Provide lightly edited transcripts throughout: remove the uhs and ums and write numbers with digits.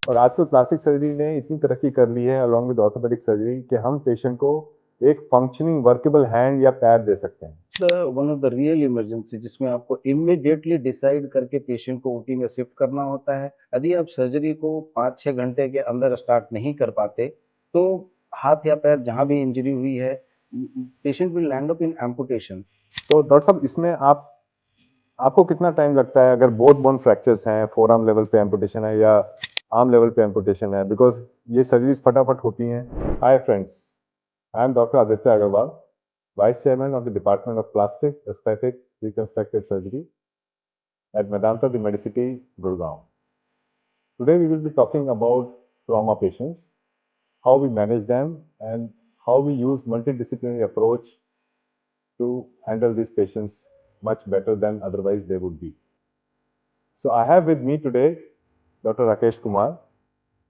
और आजकल plastic surgery ने इतनी तरक्की कर ली है अलॉन्ग विद ऑर्थोपेडिक सर्जरी कि हम पेशेंट को एक फंक्शनिंग वर्केबल हैंड या पैर दे सकते हैं। One of the real emergency जिसमें आपको इमीडिएटली डिसाइड करके पेशेंट को ओटी में शिफ्ट करना होता है। यदि आप सर्जरी को 5-6 घंटे के अंदर स्टार्ट नहीं कर पाते तो हाथ या पैर जहां भी इंजरी हुई है, patient will land up in amputation. तो डॉक्टर साहब, इसमें आपको कितना टाइम लगता है अगर बोथ बोन फ्रैक्चर्स हैं, फोर आर्म लेवल पे एम्पुटेशन है या आर्म लेवल पे एम्पुटेशन है, बिकॉज ये सर्जरीज फटाफट होती हैं। Hi friends, I am doctor Aditya Agarwal, vice chairman of the department of plastic aesthetic reconstructive surgery at Medanta, the Medicity, Gurgaon. Today we will be talking about trauma patients, how we manage them, and how we use multidisciplinary approach to handle these patients much better than otherwise they would be. So I have with me today Dr. Rakesh Kumar.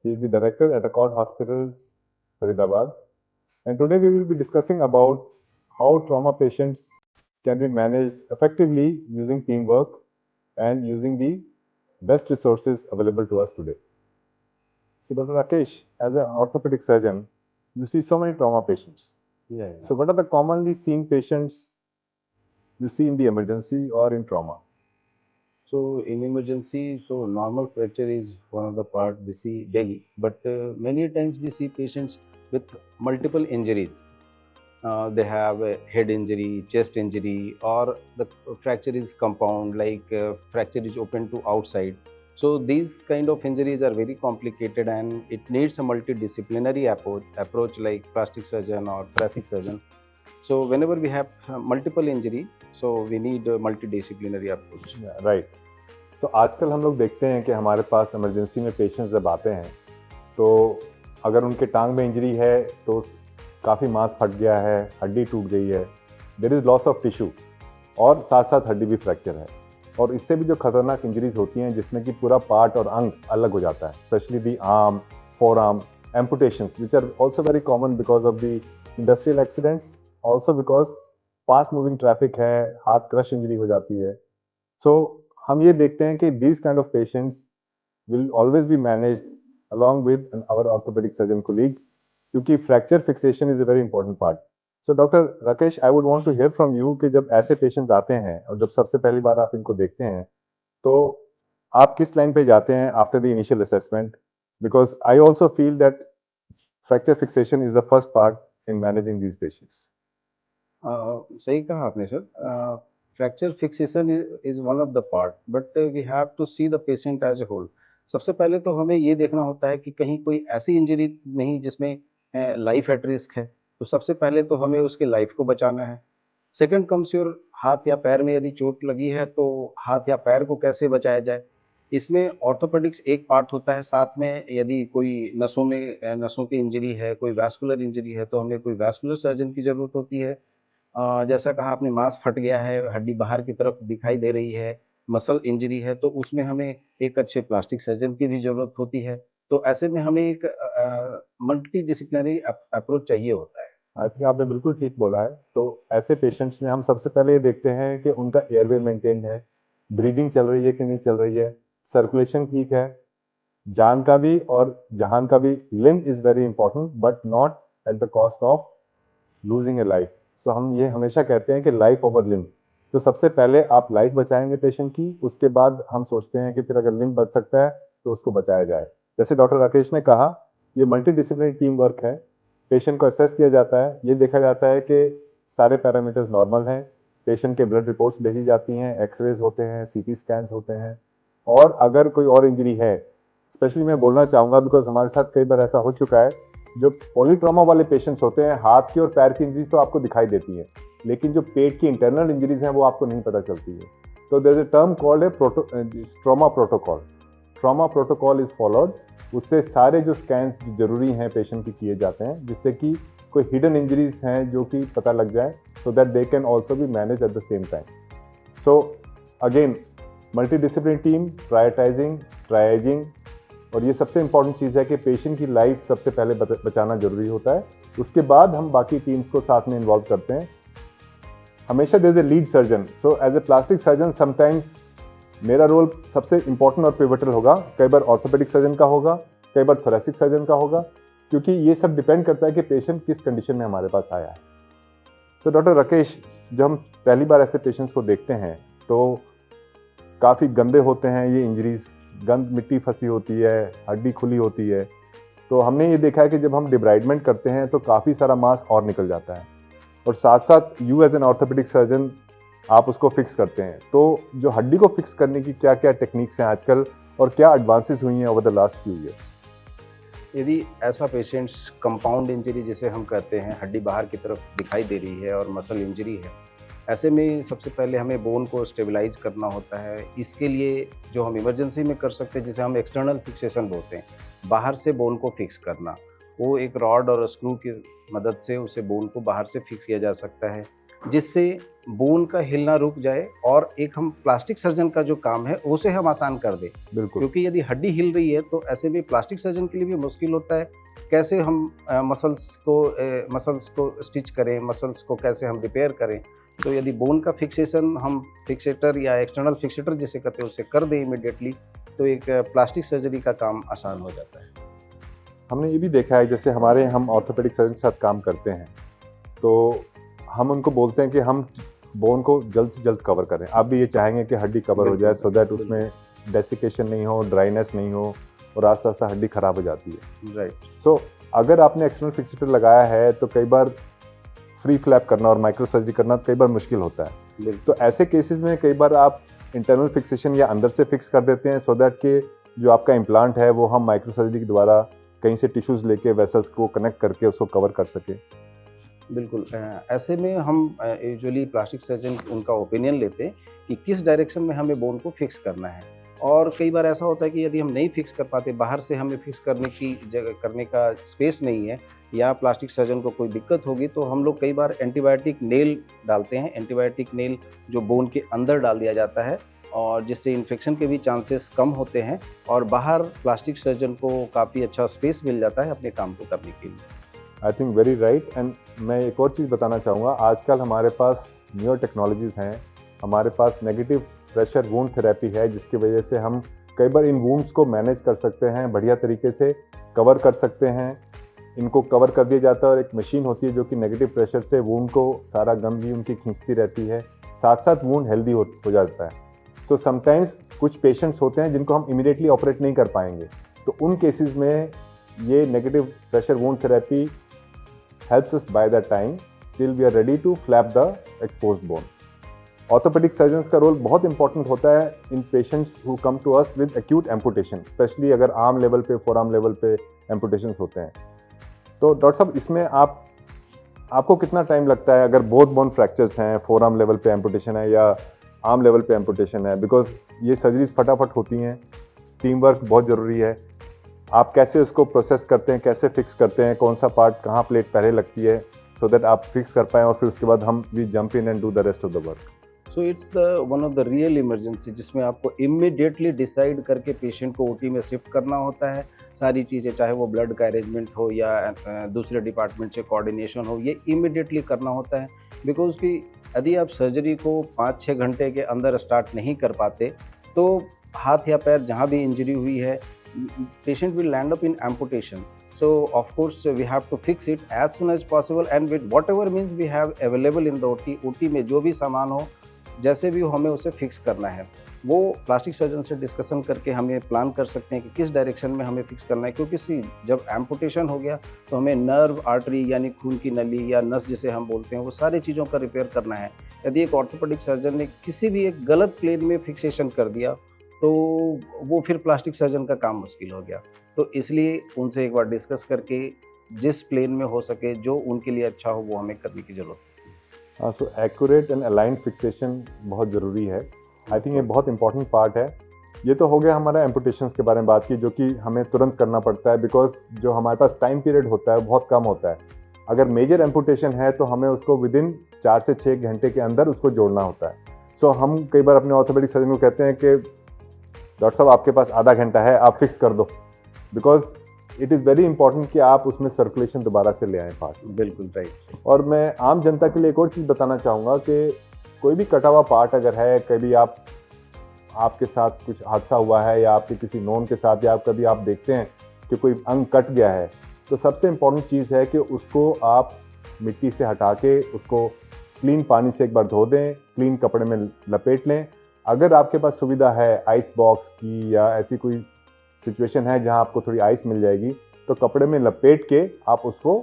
He is the director at Accord Hospitals, Faridabad. And today we will be discussing about how trauma patients can be managed effectively using teamwork and using the best resources available to us today. So Dr. Rakesh, as an orthopedic surgeon, you see so many trauma patients. Yeah. So what are the commonly seen patients you see in the emergency or in trauma? So in emergency, so normal fracture is one of the part we see daily, but many times we see patients with multiple injuries. They have a head injury, chest injury, or the fracture is compound, like fracture is open to outside. So these kind of injuries are very complicated and it needs a multidisciplinary approach like plastic surgeon or thoracic surgeon. So whenever we have multiple injury, so we need a multidisciplinary approach. Yeah, right. So आजकल हम लोग देखते हैं कि हमारे पास emergency में patients जब आते हैं तो अगर उनके टांग में इंजरी है तो काफ़ी मांस फट गया है, हड्डी टूट गई है, there is loss of tissue और साथ साथ हड्डी भी फ्रैक्चर है। और इससे भी जो खतरनाक इंजरीज होती हैं जिसमें कि पूरा पार्ट और अंग अलग हो जाता है, specially the arm, forearm amputations which are also very common because of the industrial accidents, also because fast moving traffic है, हाथ क्रश इंजरी हो जाती है। सो हम ये देखते हैं कि these kind of patients will always be managed along with our orthopedic surgeon colleagues, क्योंकि fracture fixation is a very important part. So doctor Rakesh, I would want to hear from you कि जब ऐसे पेशेंट्स आते हैं और जब सबसे पहली बार आप इनको देखते हैं तो आप किस लाइन पे जाते हैं after the initial assessment, because I also feel that fracture fixation is the first part in managing these patients. सही कहा आपने सर। Fracture fixation is one of the part, but we have to see the patient as a whole. सबसे पहले तो हमें ये देखना होता है कि कहीं कोई ऐसी इंजरी नहीं जिसमें लाइफ एट रिस्क है, तो सबसे पहले तो हमें उसके लाइफ को बचाना है। सेकंड कम्स योर हाथ या पैर में यदि चोट लगी है तो हाथ या पैर को कैसे बचाया जाए। इसमें ऑर्थोपेडिक्स एक पार्ट होता है, साथ में यदि कोई नसों की इंजरी है, कोई वैस्कुलर इंजरी है तो हमें कोई वैस्कुलर सर्जन की ज़रूरत होती है। जैसा कहा आपने, मांस फट गया है, हड्डी बाहर की तरफ दिखाई दे रही है, मसल इंजरी है, तो उसमें हमें एक अच्छे प्लास्टिक सर्जन की भी ज़रूरत होती है। तो ऐसे में हमें एक मल्टी डिसिप्लिनरी अप्रोच चाहिए होता है। आई थिंक आपने बिल्कुल ठीक बोला है। तो ऐसे पेशेंट्स में हम सबसे पहले ये देखते हैं कि उनका एयरवे मेंटेन है, ब्रीदिंग चल रही है कि नहीं चल रही है, सर्कुलेशन ठीक है, जान का भी और जहान का भी। Limb is very important but not at the cost of losing a life. So हम ये हमेशा कहते हैं कि लाइफ ओवर लिम्ब। तो सबसे पहले आप लाइफ बचाएंगे पेशेंट की, उसके बाद हम सोचते हैं कि फिर अगर लिम्ब बच सकता है तो उसको बचाया जाए। जैसे डॉक्टर राकेश ने कहा, ये मल्टी डिसिप्लिनरी टीम वर्क है। पेशेंट को असेस किया जाता है, ये देखा जाता है कि सारे पैरामीटर्स नॉर्मल हैं, पेशेंट के ब्लड रिपोर्ट्स भेजी जाती हैं, एक्सरेज होते हैं, सीटी स्कैन्स होते हैं। और अगर कोई और इंजरी है, स्पेशली मैं बोलना चाहूँगा बिकॉज हमारे साथ कई बार ऐसा हो चुका है, जो पॉलीट्रॉमा वाले पेशेंट्स होते हैं, हाथ की और पैर की इंजरीज तो आपको दिखाई देती है, लेकिन जो पेट की इंटरनल इंजरीज हैं वो आपको नहीं पता चलती है। तो there is a term called a trauma protocol. Trauma protocol is followed. उससे सारे जो स्कैन्स जो जरूरी हैं पेशेंट के किए जाते हैं, जिससे कि कोई हिडन इंजरीज हैं जो कि पता लग जाए, so that they can also be manage at the same time. So again multidisciplinary team, prioritizing, triaging, और ये सबसे इंपॉर्टेंट चीज़ है कि पेशेंट की लाइफ सबसे पहले बचाना जरूरी होता है। उसके बाद हम बाकी टीम्स को साथ में इन्वॉल्व करते हैं। हमेशा there is a lead surgeon. So as a plastic surgeon sometimes मेरा रोल सबसे इंपॉर्टेंट और पिवटल होगा। कई बार ऑर्थोपेडिक सर्जन का होगा, कई बार थोरेसिक सर्जन का होगा, क्योंकि ये सब डिपेंड करता है कि पेशेंट किस कंडीशन में हमारे पास आया है। तो डॉक्टर राकेश, जब हम पहली बार ऐसे पेशेंट्स को देखते हैं तो काफ़ी गंदे होते हैं ये इंजरीज, गंद मिट्टी फंसी होती है, हड्डी खुली होती है। तो हमने ये देखा है कि जब हम डिब्राइडमेंट करते हैं तो काफ़ी सारा मांस और निकल जाता है, और साथ साथ you as an orthopaedic surgeon आप उसको फिक्स करते हैं। तो जो हड्डी को फिक्स करने की क्या क्या टेक्निक्स हैं आजकल और क्या एडवांसेस हुई हैं over the last few years? यदि ऐसा पेशेंट्स कंपाउंड इंजरी जिसे हम कहते हैं, हड्डी बाहर की तरफ दिखाई दे रही है और मसल इंजरी है, ऐसे में सबसे पहले हमें बोन को स्टेबलाइज करना होता है। इसके लिए जो हम इमरजेंसी में कर सकते हैं, जिसे हम एक्सटर्नल फिक्सेशन बोलते हैं, बाहर से बोन को फिक्स करना, वो एक रॉड और स्क्रू की मदद से उसे बोन को बाहर से फिक्स किया जा सकता है, जिससे बोन का हिलना रुक जाए और एक हम प्लास्टिक सर्जन का जो काम है उसे हम आसान कर दें। बिल्कुल, क्योंकि यदि हड्डी हिल रही है तो ऐसे में प्लास्टिक सर्जन के लिए भी मुश्किल होता है, कैसे हम मसल्स को स्टिच करें, मसल्स को कैसे हम रिपेयर करें। तो यदि बोन का फिक्सेशन हम फिक्सेटर या एक्सटर्नल फिक्सेटर जिसे कहते हैं उसे कर दें इमीडिएटली, तो एक प्लास्टिक सर्जरी का काम आसान हो जाता है। हमने ये भी देखा है, जैसे हम ऑर्थोपेडिक सर्जन के साथ काम करते हैं तो हम उनको बोलते हैं कि हम बोन को जल्द से जल्द कवर करें। आप भी ये चाहेंगे कि हड्डी कवर हो जाए, सो दैट उसमें डेसिकेशन नहीं हो, ड्राइनेस नहीं हो, और आस्ता आस्ता हड्डी खराब हो जाती है। राइट। सो अगर आपने एक्सटर्नल फिक्सेटर लगाया है तो कई बार फ्री फ्लैप करना और माइक्रो सर्जरी करना कई बार मुश्किल होता है। तो ऐसे केसेस में कई बार आप इंटरनल फिक्सेशन या अंदर से फिक्स कर देते हैं, सो दैट कि जो आपका इम्प्लांट है वो हम माइक्रो सर्जरी के द्वारा कहीं से टिश्यूज लेके वेसल्स को कनेक्ट करके उसको कवर कर सके। बिल्कुल, ऐसे में हम यूजुअली प्लास्टिक सर्जन उनका ओपिनियन लेते हैं कि किस डायरेक्शन में हमें बोन को फिक्स करना है। और कई बार ऐसा होता है कि यदि हम नहीं फिक्स कर पाते, बाहर से हमें फिक्स करने की जगह करने का स्पेस नहीं है, या प्लास्टिक सर्जन को कोई दिक्कत होगी, तो हम लोग कई बार एंटीबायोटिक नेल डालते हैं। एंटीबायोटिक नेल जो बोन के अंदर डाल दिया जाता है, और जिससे इन्फेक्शन के भी चांसेस कम होते हैं, और बाहर प्लास्टिक सर्जन को काफ़ी अच्छा स्पेस मिल जाता है अपने काम को करने के लिए। I think very right. And मैं एक और चीज़ बताना चाहूँगा, आजकल हमारे पास न्यूअर टेक्नोलॉजीज़ हैं, हमारे पास नेगेटिव प्रेशर वूंड थेरेपी है, जिसकी वजह से हम कई बार इन वूंड्स को मैनेज कर सकते हैं, बढ़िया तरीके से कवर कर सकते हैं। इनको कवर कर दिया जाता है और एक मशीन होती है जो कि नेगेटिव प्रेशर से वूंड को सारा गंदगी उनकी खींचती रहती है, साथ साथ वूंड हेल्दी हो जाता है। सो समटाइम्स कुछ पेशेंट्स होते हैं जिनको हम इमीडिएटली ऑपरेट नहीं कर पाएंगे, तो उन केसेस में ये negative pressure wound therapy helps us buy the time till we are ready to flap the exposed bone. Orthopaedic surgeons का रोल बहुत इंपॉर्टेंट होता है in patients who come to us with acute amputation, specially अगर arm level पे, forearm level पे amputation होते हैं। तो डॉक्टर साहब, इसमें आपको कितना टाइम लगता है अगर बोथ बोन फ्रैक्चर्स हैं, फोर आर्म लेवल पे एम्पुटेशन है या आर्म लेवल पे एम्पुटेशन है? बिकॉज ये सर्जरीज फटाफट होती हैं, टीम वर्क बहुत ज़रूरी है। आप कैसे उसको प्रोसेस करते हैं, कैसे फिक्स करते हैं, कौन सा पार्ट कहाँ प्लेट पहले लगती है, सो दैट आप फिक्स कर पाएँ और फिर उसके बाद हम we jump in and do the rest of the work? So it's the one of the real emergency, जिसमें आपको इमीडिएटली डिसाइड करके पेशेंट को ओटी में शिफ्ट करना होता है। सारी चीज़ें, चाहे वो ब्लड का अरेंजमेंट हो या दूसरे डिपार्टमेंट से कोऑर्डिनेशन हो, ये इमीडिएटली करना होता है। बिकॉज कि यदि आप सर्जरी को 5-6 घंटे के अंदर स्टार्ट नहीं कर पाते, तो हाथ या पैर जहाँ भी इंजरी हुई है, patient will land up in amputation. So of course we have to fix it as soon as possible and with whatever means we have available in the OT में जो भी सामान हो, जैसे भी हो, हमें उसे फिक्स करना है। वो प्लास्टिक सर्जन से डिस्कशन करके हमें प्लान कर सकते हैं कि किस डायरेक्शन में हमें फिक्स करना है। क्योंकि जब एम्पुटेशन हो गया तो हमें नर्व, आर्टरी यानी खून की नली या नस जिसे हम बोलते हैं, वो सारी चीज़ों का रिपेयर करना है। यदि एक ऑर्थोपेडिक सर्जन ने किसी भी एक गलत प्लेन में फिक्सेशन कर दिया तो वो फिर प्लास्टिक सर्जन का काम मुश्किल हो गया। तो इसलिए उनसे एक बार डिस्कस करके जिस प्लेन में हो सके, जो उनके लिए अच्छा हो, वो हमें करने की ज़रूरत है। हाँ, so accurate and aligned fixation बहुत ज़रूरी है। आई थिंक ये बहुत इंपॉर्टेंट पार्ट है। ये तो हो गया हमारा एम्पुटेशंस के बारे में बात की, जो कि हमें तुरंत करना पड़ता है, बिकॉज जो हमारे पास टाइम पीरियड होता है वो बहुत कम होता है। अगर मेजर एम्पुटेशन है तो हमें उसको विदिन 4 से 6 घंटे के अंदर उसको जोड़ना होता है। सो हम कई बार अपने ऑर्थोपेडिक सर्जन को कहते हैं कि डॉक्टर साहब आपके पास आधा घंटा है, आप फिक्स कर दो, because it is very important कि आप उसमें सर्कुलेशन दोबारा से ले आएँ पार्ट। बिल्कुल राइट। और मैं आम जनता के लिए एक और चीज़ बताना चाहूँगा कि कोई भी कटा हुआ पार्ट अगर है, कभी आपके साथ कुछ हादसा हुआ है या आपके किसी नोन के साथ, या कभी आप देखते हैं कि कोई अंग कट गया है, तो सबसे इम्पोर्टेंट चीज़ है कि उसको आप मिट्टी से हटा के उसको क्लीन पानी से एक बार धो दें, क्लीन कपड़े में लपेट लें। अगर आपके पास सुविधा है आइस बॉक्स की या ऐसी कोई सिचुएशन है जहां आपको थोड़ी आइस मिल जाएगी, तो कपड़े में लपेट के आप उसको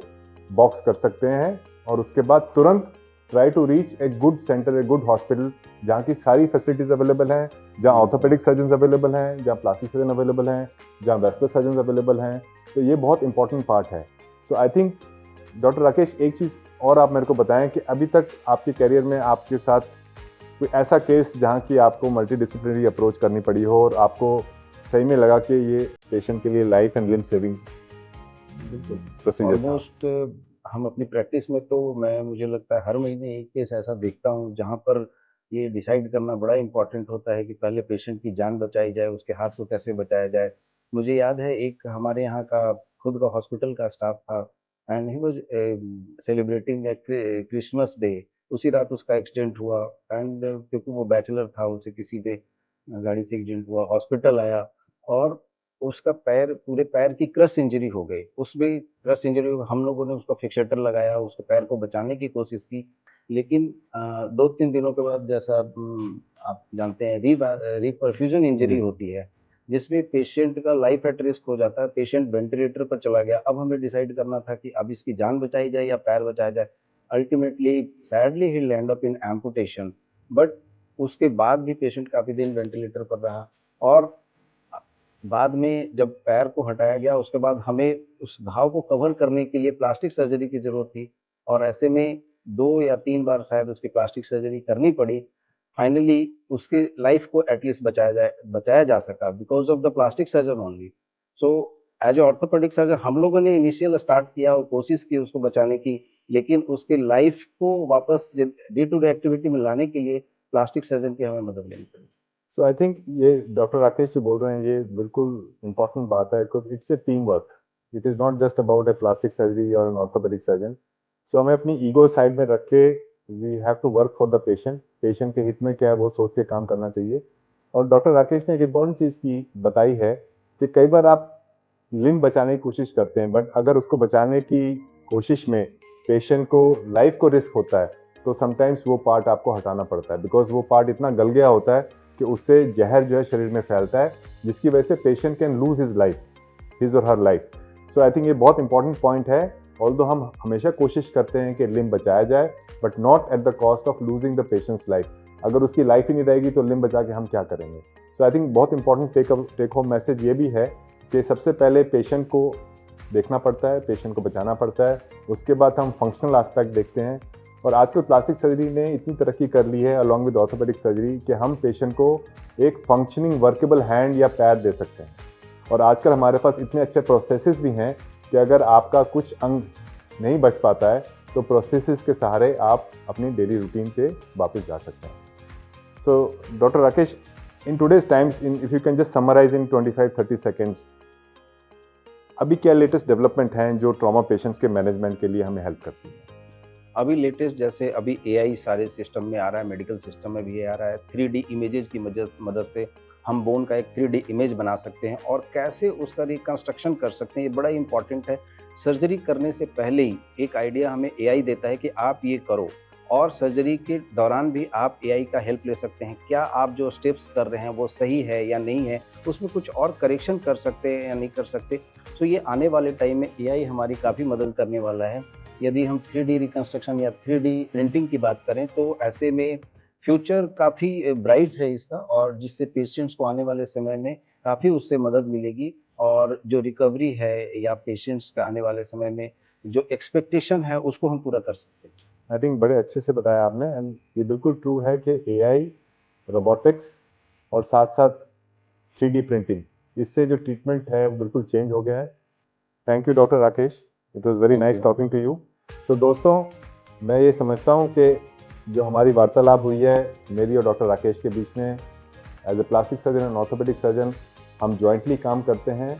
बॉक्स कर सकते हैं और उसके बाद तुरंत try to reach a good centre, a good hospital जहाँ की सारी फैसिलिटीज़ अवेलेबल हैं, जहाँ ऑर्थोपेडिक सर्जन अवेलेबल हैं, जहाँ प्लास्टिक सर्जन अवेलेबल हैं, जहाँ वेस्कुलर सर्जन अवेलेबल हैं। तो ये बहुत इंपॉर्टेंट पार्ट है। सो आई थिंक डॉक्टर राकेश, एक चीज़ और आप मेरे को बताएं कि अभी तक आपके करियर में आपके साथ कोई ऐसा केस जहाँ की आपको मल्टी डिसिप्लिनरी अप्रोच करनी पड़ी हो और आपको सही में लगा कि ये पेशेंट के लिए life and limb saving procedure था। ऑलमोस्ट हम अपनी प्रैक्टिस में तो मुझे लगता है हर महीने एक केस ऐसा देखता हूँ जहाँ पर ये डिसाइड करना बड़ा इम्पोर्टेंट होता है कि पहले पेशेंट की जान बचाई जाए, उसके हाथ को कैसे बचाया जाए। मुझे याद है एक हमारे यहाँ का खुद का हॉस्पिटल का स्टाफ था and he was celebrating Christmas day. उसी रात उसका एक्सीडेंट हुआ एंड क्योंकि वो बैचलर था, उसे किसी पे गाड़ी से एक्सीडेंट हुआ, हॉस्पिटल आया और उसका पैर, पूरे पैर की क्रश इंजरी हो गई। उसमें क्रश इंजरी हम लोगों ने उसको फिक्सेटर लगाया, उसके पैर को बचाने की कोशिश की। लेकिन 2-3 दिनों के बाद जैसा आप जानते हैं रीपरफ्यूजन इंजरी जी। होती है, जिसमें पेशेंट का लाइफ एट रिस्क हो जाता है, पेशेंट वेंटिलेटर पर चला गया। अब हमें डिसाइड करना था कि अब इसकी जान बचाई जाए या पैर बचाया जाए। Ultimately sadly he land up in amputation, but उसके बाद भी पेशेंट काफ़ी दिन वेंटिलेटर पर रहा और बाद में जब पैर को हटाया गया उसके बाद हमें उस घाव को कवर करने के लिए प्लास्टिक सर्जरी की ज़रूरत थी और ऐसे में 2 या 3 बार शायद उसकी प्लास्टिक सर्जरी करनी पड़ी। फाइनली उसके लाइफ को एटलीस्ट बचाया जा सका because of the plastic surgeon only. So as a orthopaedic surgeon हम लोगों ने इनिशियल स्टार्ट किया और कोशिश की उसको बचाने की, लेकिन उसके लाइफ को वापस डे टू डे एक्टिविटी में लाने के लिए प्लास्टिक सर्जन की हमें मदद लेनी पड़ी। सो आई थिंक ये डॉक्टर राकेश जो बोल रहे हैं ये बिल्कुल इम्पोर्टेंट बात है, because it's a team work. It is not just about a plastic surgery और एन ऑर्थोपेडिक सर्जन। सो हमें अपनी ईगो साइड में रख के we have to work for the patient. Patient के हित में क्या है वो सोच के काम करना चाहिए। और डॉक्टर राकेश ने एक इम्पॉर्टेंट चीज़ की बताई है कि कई बार आप लिम्ब बचाने की कोशिश करते हैं, बट अगर उसको बचाने की कोशिश में पेशेंट को लाइफ को रिस्क होता है तो समटाइम्स वो पार्ट आपको हटाना पड़ता है, बिकॉज वो पार्ट इतना गल गया होता है कि उससे जहर जो है शरीर में फैलता है, जिसकी वजह से patient can lose his life, his और हर लाइफ। सो आई थिंक ये बहुत इंपॉर्टेंट पॉइंट है। ऑल्दो हम हमेशा कोशिश करते हैं कि लिम्ब बचाया जाए, but not at the cost of losing the patients life. अगर उसकी लाइफ ही नहीं रहेगी तो लिम्ब बचा के हम क्या करेंगे। सो आई थिंक बहुत इंपॉर्टेंट टेक होम मैसेज ये भी है कि सबसे पहले पेशेंट को देखना पड़ता है, पेशेंट को बचाना पड़ता है, उसके बाद हम फंक्शनल एस्पेक्ट देखते हैं। और आजकल प्लास्टिक सर्जरी ने इतनी तरक्की कर ली है अलॉन्ग विद ऑर्थोपेडिक सर्जरी कि हम पेशेंट को एक फंक्शनिंग वर्केबल हैंड या पैर दे सकते हैं। और आजकल हमारे पास इतने अच्छे प्रोस्थेसिस भी हैं कि अगर आपका कुछ अंग नहीं बच पाता है तो प्रोस्थेसिस के सहारे आप अपनी डेली रूटीन पे वापस जा सकते हैं। So doctor Rakesh, in today's times, if you can just summarise in 25-30 seconds, अभी क्या लेटेस्ट डेवलपमेंट हैं जो ट्रॉमा पेशेंट्स के मैनेजमेंट के लिए हमें हेल्प करती हैं? अभी लेटेस्ट जैसे अभी एआई सारे सिस्टम में आ रहा है, मेडिकल सिस्टम में भी आ रहा है। 3D इमेजेस की मदद से हम बोन का एक 3D इमेज बना सकते हैं और कैसे उसका रिकंस्ट्रक्शन कर सकते हैं, ये बड़ा इंपॉर्टेंट है। सर्जरी करने से पहले ही एक आइडिया हमें एआई देता है कि आप ये करो, और सर्जरी के दौरान भी आप एआई का हेल्प ले सकते हैं। क्या आप जो स्टेप्स कर रहे हैं वो सही है या नहीं है, उसमें कुछ और करेक्शन कर सकते हैं या नहीं कर सकते। तो ये आने वाले टाइम में एआई हमारी काफ़ी मदद करने वाला है। यदि हम 3D रिकंस्ट्रक्शन या 3D प्रिंटिंग की बात करें तो ऐसे में फ्यूचर काफ़ी ब्राइट है इसका, और जिससे पेशेंट्स को आने वाले समय में काफ़ी उससे मदद मिलेगी और जो रिकवरी है या पेशेंट्स का आने वाले समय में जो एक्सपेक्टेशन है उसको हम पूरा कर सकते हैं। आई थिंक बड़े अच्छे से बताया आपने, एंड ये बिल्कुल ट्रू है कि एआई, रोबोटिक्स और साथ साथ 3D प्रिंटिंग, इससे जो ट्रीटमेंट है वो बिल्कुल चेंज हो गया है। Thank you doctor Rakesh, it was very nice talking to you. So दोस्तों, मैं ये समझता हूँ कि जो हमारी वार्तालाप हुई है मेरी और डॉक्टर राकेश के बीच में, as a plastic surgeon and orthopaedic surgeon हम जॉइंटली काम करते हैं।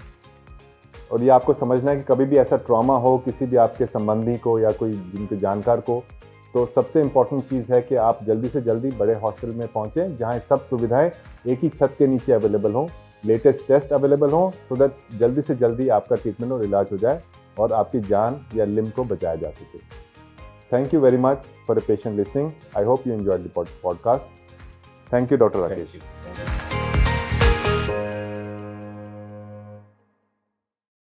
और ये आपको समझना है कि कभी भी ऐसा ट्रॉमा हो किसी भी आपके संबंधी को या कोई जिनके जानकार को, तो सबसे इम्पॉर्टेंट चीज़ है कि आप जल्दी से जल्दी बड़े हॉस्पिटल में पहुँचें जहाँ सब सुविधाएं एक ही छत के नीचे अवेलेबल हों, लेटेस्ट टेस्ट अवेलेबल हो, सो दैट जल्दी से जल्दी आपका ट्रीटमेंट और इलाज हो जाए और आपकी जान या लिम्ब को बचाया जा सके। Thank you very much for patient listening. I hope you enjoyed the podcast. Thank you doctor Rakesh.